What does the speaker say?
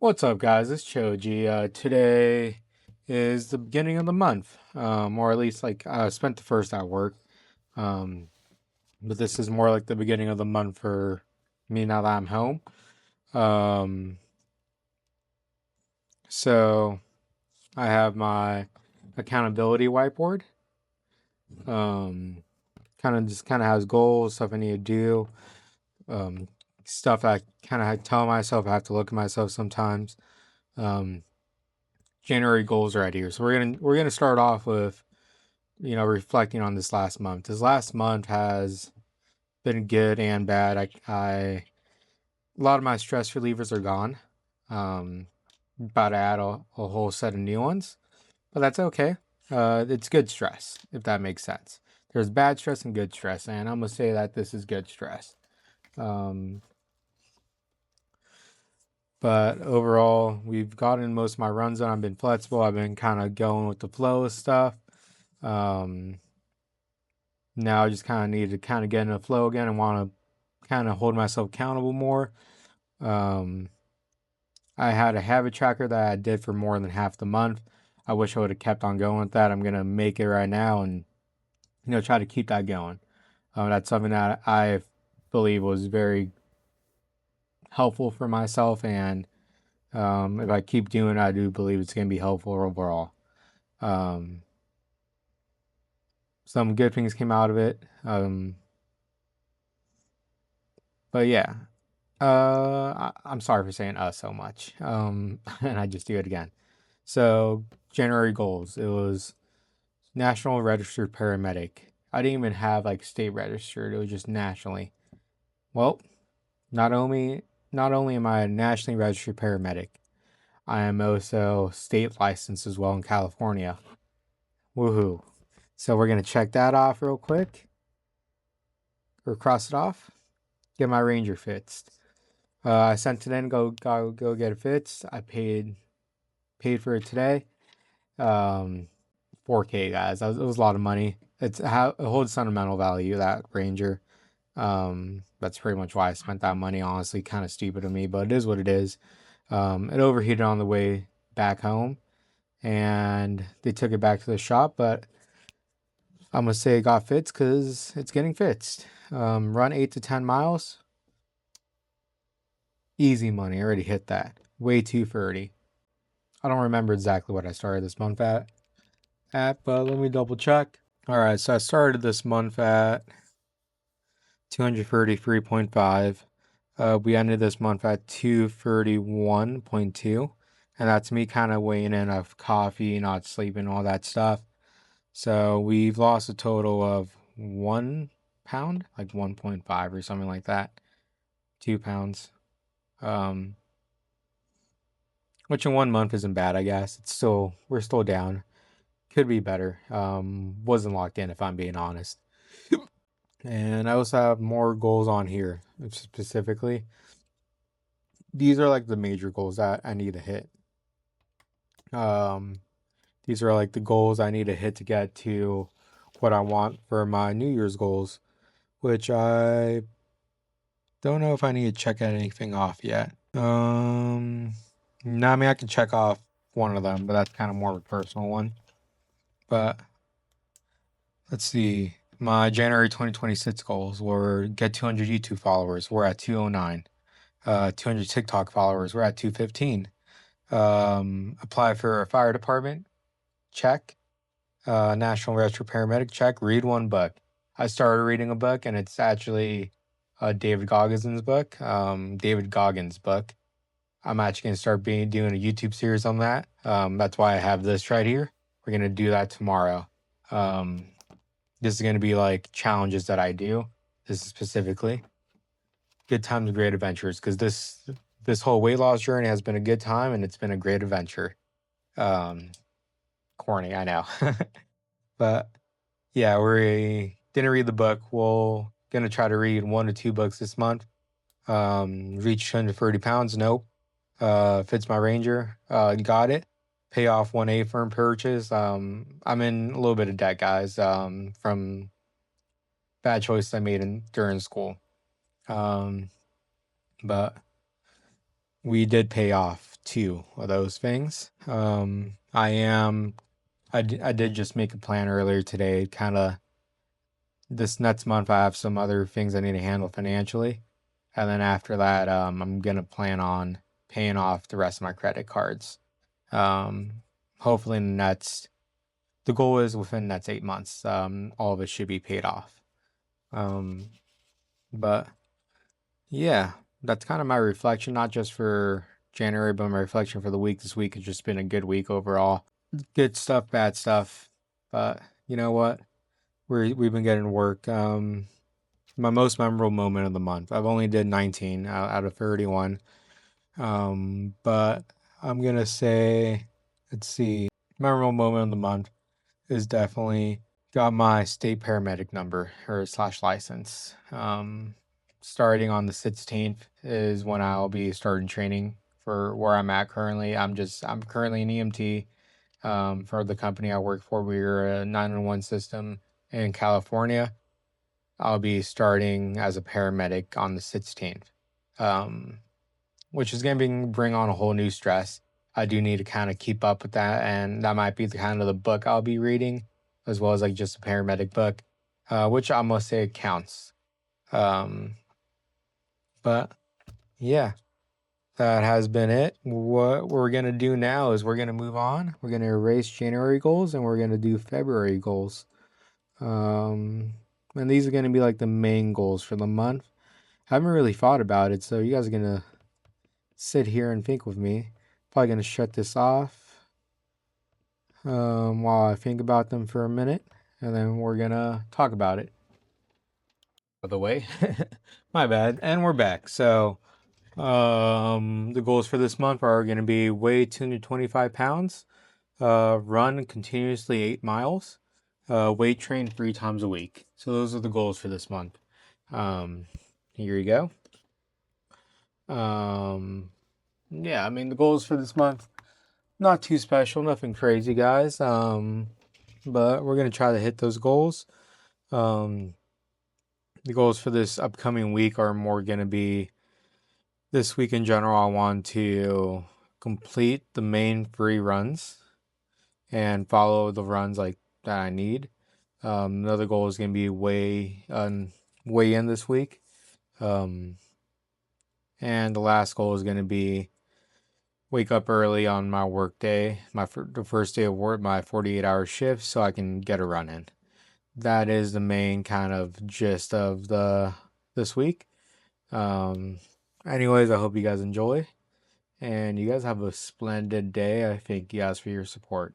What's up, guys? It's Choji. Today is the beginning of the month, or at least like I spent the first at work. Um, but this is more like the beginning of the month for me now that I'm home. Um, so I have my accountability whiteboard. Um, kind of has goals, stuff I need to do, um, stuff I kind of tell myself I have to look at myself sometimes. Um, January goals right here. So we're gonna start off with reflecting on this last month. This last month has been good and bad. A lot of my stress relievers are gone. About to add a whole set of new ones, but that's okay. It's good stress, if that makes sense. There's bad stress and good stress, and I'm gonna say that this is good stress. Um, but overall, we've gotten most of my runs done. I've been flexible. I've been kind of going with the flow of stuff. Um, Now I just kind of need to kind of get in the flow again and want to kind of hold myself accountable more. Um, I had a habit tracker that I did for more than half the month. I wish I would have kept on going with that. I'm gonna make it right now and try to keep that going. That's something that I believe was very helpful for myself, and if I keep doing it, I do believe it's gonna be helpful overall. Um, some good things came out of it. But yeah, I'm sorry for saying so much. And I just do it again. So January goals. It was National Registered Paramedic. I didn't even have like state registered. It was just nationally. Well, not only not only am I a nationally registered paramedic, I am also state licensed as well in California. Woohoo! So we're gonna check that off real quick, or cross it off. Get my Ranger fixed. I sent it in. Go get it fixed. I paid for it today. 4K, guys. It was a lot of money. It holds sentimental value, that Ranger. That's pretty much why I spent that money. Honestly, kind of stupid of me, but it is what it is. It overheated on the way back home, and they took it back to the shop. But I'm gonna say it got fixed because it's getting fixed. Run 8 to 10 miles, easy money. I already hit that. Way too 30. I don't remember exactly what I started this month but let me double check. All right, so I started this month at 233.5. We ended this month at 231.2, and that's me kind of weighing in of coffee, not sleeping, all that stuff. So we've lost a total of 1 pound, like 1.5 or something like that. 2 pounds. Um, which in 1 month isn't bad, I guess. We're still down. Could be better. Wasn't locked in, if I'm being honest. And I also have more goals on here specifically. These are like the major goals that I need to hit. Um, these are like the goals I need to hit to get to what I want for my New Year's goals, which I don't know if I need to check anything off yet. No, I mean I can check off one of them, but that's kind of more of a personal one. But let's see. My January 2026 goals were get 200 YouTube followers. We're at 209. 200 TikTok followers. We're at 215. Apply for a fire department. Check. National Rescue Paramedic. Check. Read one book. I started reading a book, and it's actually David Goggins' book. David Goggins' book. I'm actually gonna start doing a YouTube series on that. That's why I have this right here. We're gonna do that tomorrow. Um, this is gonna be like challenges that I do. This is specifically good times, great adventures, because this whole weight loss journey has been a good time and it's been a great adventure. Um, Corny, I know, but yeah, we didn't read the book. We're gonna try to read 1 to 2 books this month. Reach 130 pounds. Nope. Fits my Ranger. Got it. Pay off 1A firm purchase. I'm in a little bit of debt, guys. From bad choices I made during school. Um, but we did pay off 2 of those things. I did just make a plan earlier today. Kind of this next month, I have some other things I need to handle financially. And then after that, I'm gonna plan on paying off the rest of my credit cards. Hopefully the goal is within the next 8 months, all of it should be paid off. But yeah, that's kind of my reflection, not just for January, but my reflection for the week. This week has just been a good week overall. Good stuff, bad stuff. But you know what? We've been getting to work. My most memorable moment of the month. I've only did 19 out of 31. But I'm gonna say, let's see, memorable moment of the month is definitely got my state paramedic number or slash license. Starting on the 16th is when I'll be starting training for where I'm at currently. I'm currently an EMT for the company I work for. We're a 911 system in California. I'll be starting as a paramedic on the 16th, which is going to bring on a whole new stress. I do need to kind of keep up with that, and that might be the kind of the book I'll be reading, as well as like just a paramedic book, which I must say counts. But yeah, that has been it. What we're gonna do now is we're gonna move on. We're gonna erase January goals and we're gonna do February goals. And these are gonna be like the main goals for the month. I haven't really thought about it, so you guys are gonna sit here and think with me. Probably gonna shut this off while I think about them for a minute, and then we're gonna talk about it. By the way, my bad. And we're back. So, the goals for this month are going to be weigh 225 pounds, run continuously 8 miles, weight train 3 times a week. So those are the goals for this month. Here you go. Yeah, I mean, the goals for this month, not too special, nothing crazy, guys. But we're going to try to hit those goals. The goals for this upcoming week are more going to be, this week in general, I want to complete the main 3 runs and follow the runs like that I need. Another goal is going to be weigh in this week. And the last goal is going to be wake up early on my work day, the first day of work, my 48-hour shift, so I can get a run in. That is the main kind of gist of this week. Anyways, I hope you guys enjoy, and you guys have a splendid day. I thank you guys for your support.